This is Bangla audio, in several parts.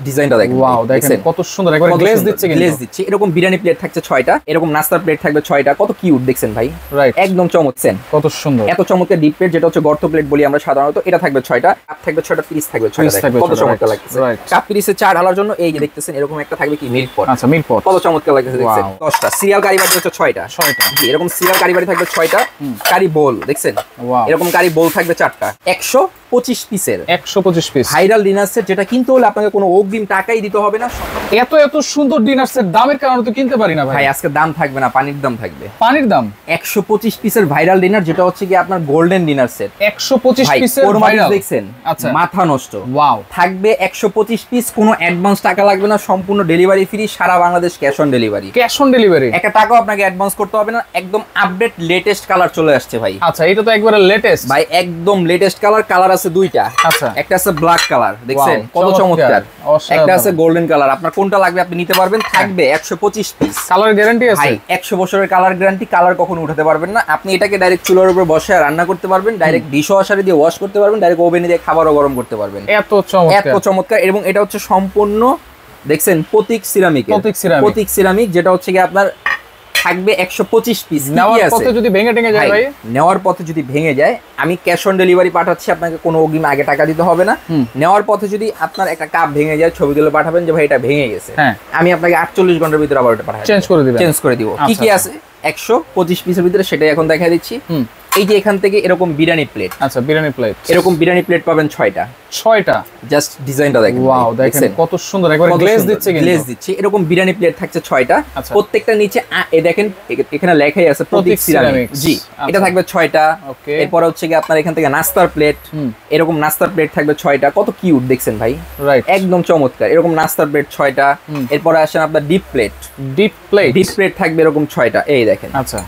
ডিজাইনটা দেখেন, ওয়াও দেখেন কত সুন্দর, একবারে গ্লেজ দিচ্ছে, গ্লেজ দিচ্ছে। এরকম বিরিয়ানি প্লেট থাকছে 6টা, এরকম নাস্তার প্লেট থাকবে 6টা, কত কিউট দেখছেন ভাই, রাইট একদম চমৎকার, কত সুন্দর, এত চমৎকার ডিপ প্লেট যেটা হচ্ছে গর্ত প্লেট বলি আমরা সাধারণত। এটা থাকবে 6টা, কাপ থাকবে 6টা, পিস থাকবে 6টা, কত চমৎকার লাগছে। কাপ পিসে চা ঢালার জন্য এই যে দেখতেছেন এরকম একটা থাকবে কি মিল্ক পট, আচ্ছা মিল্ক পট, কত চমৎকার লাগছে দেখছেন। 10টা সিরিয়াল কারি বাটি হচ্ছে 6টা, জি এরকম সিরিয়াল কারি বাটি থাকবে 6টা, কারি বোল দেখছেন, এরকম কারি বোল থাকবে 4টা, 125 পিসের, 125 পিস ভাইরাল ডিনার সেট, যেটা কিনতে হলে আপনাকে কোনো অগ্রিম টাকাই দিতে হবে না। এত সুন্দর ডিনার সেট দামের কারণে তো কিনতে পারি না ভাই। আজকে দাম থাকবে না, পানির দাম থাকবে। পানির দাম 125 পিসের ভাইরাল ডিনার, যেটা হচ্ছে কি আপনার গোল্ডেন ডিনার সেট। 125 পিসের ভাইরাল দেখছেন, আচ্ছা মাথা নষ্ট। ওয়াও, থাকবে 125 পিস, কোনো অ্যাডভান্স টাকা লাগবে না, সম্পূর্ণ ডেলিভারি ফ্রি, সারা Bangladesh cash on delivery. Cash on delivery, একটা টাকাও আপনাকে অ্যাডভান্স করতে হবে না। একদম আপডেট লেটেস্ট কালার চলে আসছে ভাই। আচ্ছা এটা তো একবারে লেটেস্ট ভাই, একদম লেটেস্ট কালার। কালার আছে 2টা, আচ্ছা একটা আছে ব্ল্যাক কালার দেখছেন কত চমৎকার, একটা আছে গোল্ডেন কালার। আপনার কোনটা লাগবে আপনি নিতে পারবেন। থাকবে 125 পিস, কালার গ্যারান্টি আছে ভাই, 100 বছরের কালার গ্যারান্টি। কালার কখনো উঠাতে পারবেন না। আপনি এটাকে ডাইরেক্ট চুলার উপর বসে রান্না করতে পারবেন, ডাইরেক্ট ডিশওয়াশারে দিয়ে ওয়াশ করতে পারবেন, ডাইরেক্ট ওভেনে দিয়ে খাবারও গরম করতে পারবেন। এত চমৎকার। এবং এটা হচ্ছে সম্পূর্ণ দেখছেন প্রতীক সিরামিক, যেটা হচ্ছে কি আপনার থাকবে 125 পিস। নেওয়ার পথে যদি ভেঙে যায় ভাই, নেওয়ার পথে যদি ভেঙে যায়, আমি ক্যাশ অন ডেলিভারি পাঠাচ্ছি, আপনাকে কোনো অগ্রিম আগে টাকা দিতে হবে না। নেওয়ার পথে যদি আপনার একটা কাপ ভেঙে যায়, ছবিগুলো পাঠাবেন যে ভাই এটা ভেঙে গেছে, আমি আপনাকে 48 ঘন্টার ভিতরে আবার এটা পাঠাবো, চেঞ্জ করে দিব। কি কি আছে 125 পিসের ভিতরে সেটাই এখন দেখাই দিচ্ছি। এই যে এখান থেকে এরকম বিরিয়ানি প্লেট, আচ্ছা বিরিয়ানি প্লেট, এরকম বিরিয়ানি প্লেট পাবেন 6টা, জাস্ট ডিজাইনটা দেখেন, ওয়াও দেখেন কত সুন্দর, একবারে গ্লেজ দিচ্ছে, এরকম বিরিয়ানি প্লেট থাকছে 6টা, প্রত্যেকটা নিচে দেখেন এখানে লেখাই আছে প্রতীক সিরামিক, জি এটা থাকবে 6টা। এরপর হচ্ছে কি আপনার এখান থেকে নাস্তার প্লেট, এরকম নাস্তার প্লেট থাকবে 6টা, কত কিউট দেখছেন ভাই, একদম চমৎকার। এরকম নাস্তার প্লেট 6টা। এরপর আসেন আপনার ডিপ প্লেট থাকবে এরকম 6টা, এই দেখেন, আচ্ছা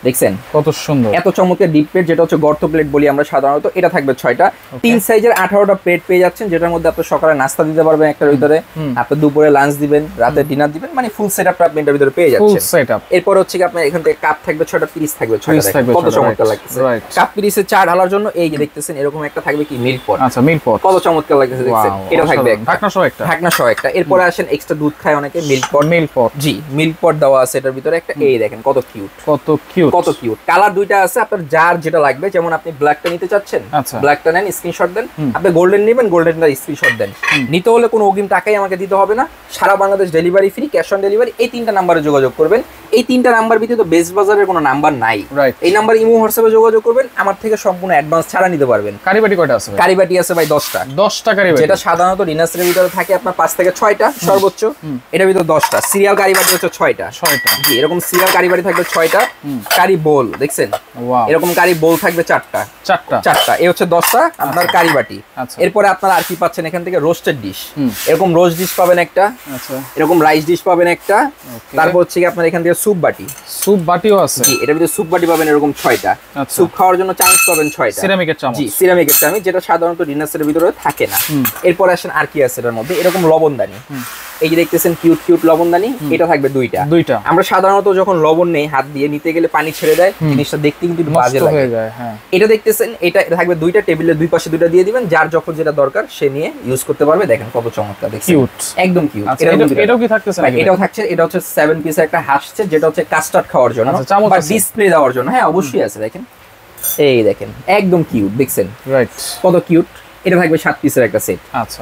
দেখছেন কত সুন্দর, এত চমৎকার ডিপ প্লেট, যেটা হচ্ছে গর্ত প্লেট বলি আমরা সাধারণত। এটা থাকবে 6টা, 3 সাইজের 18টা প্লেট পেয়ে যাচ্ছেন, যেটার মধ্যে আপনি সকালে নাস্তা দিতে পারবেন একটার ভিতরে, আপনি দুপুরে লাঞ্চ দিবেন, রাতে ডিনার দিবেন, মানে ফুল সেটআপটা আপনি এটার ভিতরে পেয়ে যাচ্ছেন। এরপর হচ্ছে কি আপনার এখান থেকে কাপ থাকবে 6টা, পিস থাকবে 6টা, কত চমৎকার লাগছে। কাপ পিসে চা ঢালার জন্য এই যে দেখতেছেন এরকম একটা থাকবে কি মিল্ক পট, আচ্ছা মিল্ক পট, কত চমৎকার লাগছে দেখছেন। এটা থাকবে ঢাকনা সহ একটা। এরপর আসেন এক্সট্রা দুধ খায় অনেকে, মিল্ক পট, জি মিল্ক পট দেওয়া আছে এটার ভিতরে একটা, এই দেখেন কত কিউট। কালার 2টা আছে, আপনার যার যেটা লাগবে, যেমন আপনি ব্ল্যাকটা নিতে চাচ্ছেন, ব্ল্যাকটা নেন, স্ক্রিনশট দেন। আপনি গোল্ডেন নেবেন, গোল্ডেনটা স্ক্রিনশট দেন। নিতে হলে কোনো অগ্রিম টাকাই আমাকে দিতে হবে না, সারা Bangladesh delivery free, cash on delivery. এই 3টা নাম্বারে যোগাযোগ করবেন। এই 3টা নাম্বার ভিতরে তো বেস্ট বাজারের কোনো নাম্বার নাই, এই নাম্বার ইমো হোয়াটসঅ্যাপে যোগাযোগ করবেন, আমার থেকে সম্পূর্ণ অ্যাডভান্স ছাড়া নিতে পারবেন। কারিবাটি কয়টা আছে? কারিবাটি আছে ভাই 10টা কারিবাটি, যেটা সাধারণত ডিনার সেটের ভিতরে থাকে আপনার 5 থেকে 6টা সর্বোচ্চ, এটার ভিতরে 10টা। সিরিয়াল কারিবাটি হচ্ছে 6টা, জি এরকম সিরিয়াল কারিবাটি থাকবে 6টা, কারি বোল দেখছেন, এরকম কারি বোল থাকবে 4টা, এই হচ্ছে 10টা আপনার কারি বাটি। এরপরে আপনার আর কি পাচ্ছেন এখান থেকে, রোস্টেড ডিশ, এরকম রোস্ট ডিশ পাবেন একটা, এরকম রাইস ডিশ পাবেন একটা। তারপর হচ্ছে কি আপনার এখান থেকে স্যুপ বাটিও আছে, জি এটার ভিতরে স্যুপ বাটি পাবেন এরকম 6টা। স্যুপ খাওয়ার জন্য চামচ পাবেন 6টা, সিরামিকের চামচ, যেটা সাধারণত ডিনার সেটের ভিতরে থাকে না। এরপর আসেন আর কি আছে এটার মধ্যে, এরকম লবণদানি, এই যে দেখতেছেন কিউট লবণদানি, এটা থাকবে 2টা। আমরা সাধারণত যখন লবণ নেই হাত দিয়ে নিতে গেলে পানি ছেড়ে দেয়, জিনিসটা দেখতে কিন্তু বাজে লাগে। এটা দেখতেছেন এটা থাকবে 2টা, টেবিলের দুই পাশে 2টা দিয়ে দিবেন, যার যখন যেটা দরকার সে নিয়ে ইউজ করতে পারবে। দেখেন কত চমৎকার দেখছেন, একদম কিউট। এটাও কি থাকতেছে? এটাও থাকছে, এটা হচ্ছে 7 পিসের একটা হাসছে, যেটা হচ্ছে কাস্টার্ড খাওয়ার জন্য বা ডিসপ্লে দেওয়ার জন্য। হ্যাঁ অবশ্যই আছে, দেখেন এই দেখেন একদম কিউট দেখছেন, কত কিউট। এটা থাকবে 7 পিসের একটা সেট।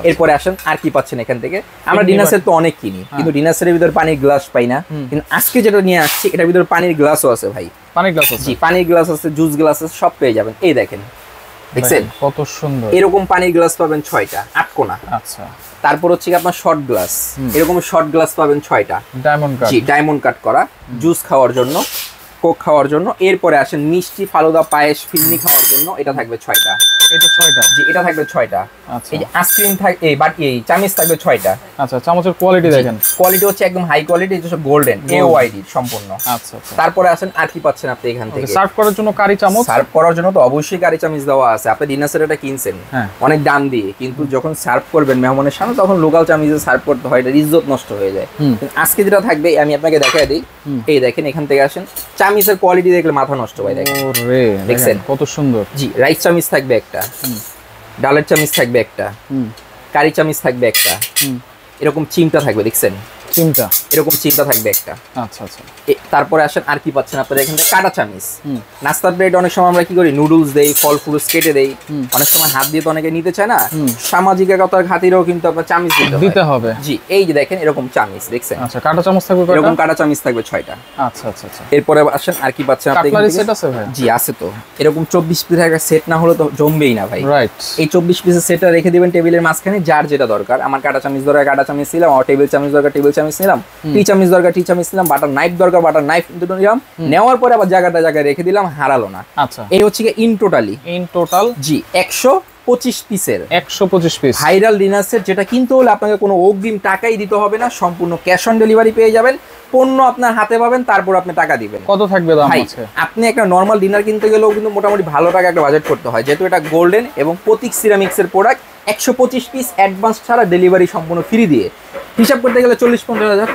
এরপরে আসেন আর কি পাচ্ছেন এখান থেকে। আমরা ডিনার সেট তো অনেক কিনি, কিন্তু ডিনার সেটের ভিতরে পানির গ্লাস পাই না, কিন্তু আজকে যেটা নিয়ে আসছি এটার ভিতরে পানির গ্লাসও আছে ভাই, পানির গ্লাস আছে, জুস গ্লাস আছে, সব পেয়ে যাবেন। এই দেখেন দেখছেন কত সুন্দর, এরকম পানির গ্লাস পাবেন 6টা, 8 কোনা। আচ্ছা তারপর হচ্ছে কি আপনার শর্ট গ্লাস, এরকম শর্ট গ্লাস পাবেন 6টা, ডায়মন্ড কাট করা, জুস খাওয়ার জন্য, কোক খাওয়ার জন্য। এরপরে আসেন মিষ্টি, ফালুদা, পায়েস, ফিরনি খাওয়ার জন্য, এটা থাকবে 6টা, এটা থাকবে 6টা। এই যে আইসক্রিম থাকবে, এই বাটি, এই চামচ থাকবে 6টা। আচ্ছা চামচের কোয়ালিটি দেখেন, কোয়ালিটি হচ্ছে একদম হাই কোয়ালিটি, এটা হচ্ছে গোল্ডেন AOYD সম্পূর্ণ। আচ্ছা তারপরে আসেন আর কি পাচ্ছেন আপনি এখান থেকে, সার্ভ করার জন্য কারি চামচ, সার্ভ করার জন্য তো অবশ্যই কারি চামচ দেওয়া আছে। আপনি ডিনার সেট এটা কিনছেন অনেক দাম দিয়ে, কিন্তু যখন সার্ভ করবেন মেহমানের সামনে তখন লোকাল চামচে সার্ভ করতে হয়, এটা ইজ্জত নষ্ট হয়ে যায়। আজকে যেটা থাকবে আমি আপনাকে দেখাই দিই, এই দেখেন এখান থেকে আসেন, চামচের কোয়ালিটি দেখলে মাথা নষ্ট হয়ে দেখেন, দেখছেন কত সুন্দর। জি রাইস চামচ থাকবে একটা, ডালের চামচ থাকবে একটা, কারি চামচ থাকবে একটা, এরকম চিমটা থাকবে, দেখছেন চিমটা এরকম চিমটা থাকবে একটা। আচ্ছা আচ্ছা। তারপরে আসেন আর কি পাচ্ছেন আপনারা এখান থেকে, কাটা চামিচ। নাস্তার প্লেট অনেক সময় আমরা কি করি, নুডলস দেই, ফল ফ্রুটস কেটে দেই, অনেক সময় হাত দিয়ে তো অনেকে নিতে চায় না, সামাজিক একতার খাতিরেও কিন্তু আপনার চামিচ দিতে হবে। জি, এই যে দেখেন এরকম চামিচ, দেখছেন। আচ্ছা, কাটা চামচ থাকবে কয়টা? এরকম কাটা চামিচ থাকবে 6টা। আচ্ছা আচ্ছা আচ্ছা। এরপরে আসেন আর কি পাচ্ছেন আপনি, কাটলারি সেট আছে ভাই? জি আছে তো। এরকম 24 পিসের একটা সেট না হলে তো জমবেই না ভাই। রাইট। এই 24 পিসের সেটটা রেখে দিবেন টেবিলের মাঝখানে, যার যেটা দরকার। আমার কাটা চামিচ দরকার কাটা চামিচ নিলাম, আমার টেবিল চামিচ দরকার টেবিল চামিচ নিলাম, টি চামিচ দরকার টি চামিচ নিলাম, বাটার নাইফ দরকার বাটার নাইফ নিলাম। নেওয়ার পরে আবার জায়গায় রেখে দিলাম, হারালো না। আচ্ছা, এই হচ্ছে কি ইন টোটাল জি 125 পিসের 125 পিস ভাইরাল ডিনার সেট, যেটা কিনতে হলে আপনাকে কোনো অগ্রিম টাকাই দিতে হবে না, সম্পূর্ণ ক্যাশ অন ডেলিভারি পেয়ে যাবেন। পণ্য আপনার হাতে পাবেন, তারপর আপনি টাকা দিবেন। কত থাকবে দাম আছে? আপনি একটা নরমাল ডিনার কিনতে গেলেও কিন্তু মোটামুটি ভালো টাকা একটা বাজেট করতে হয়, যেহেতু এটা গোল্ডেন এবং প্রতীক সিরামিক্সের প্রোডাক্ট। 125 পিস অ্যাডভান্স ছাড়া ডেলিভারি সম্পূর্ণ ফ্রি দিয়ে হিসাব করতে গেলে 40-50 হাজার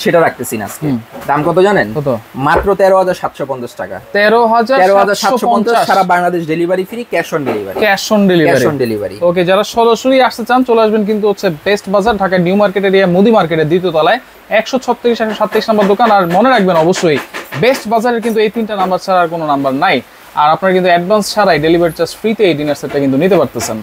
সেটা রাখতেছি না আজকে। দাম কত জানেন? কত? মাত্র 13,750 টাকা। 13,750 সারা Bangladesh delivery free, cash on delivery. Okay, যারা সরাসরি আসতে চান চলে আসবেন কিন্তু হচ্ছে বেস্ট বাজার, ঢাকা নিউ মার্কেট এরিয়া মুদি মার্কেটের দ্বিতীয় তলায় 136-127 নম্বর দোকান। আর মনে রাখবেন অবশ্যই বেস্ট বাজারের কিন্তু এই 3টা নাম্বার ছাড়া আর কোনো নাম্বার নাই। আর আপনারা কিন্তু অ্যাডভান্স ছাড়াই ডেলিভারি চার্জ ফ্রিতে এই ডিনার সেটটা কিন্তু নিতে পারতেছেন।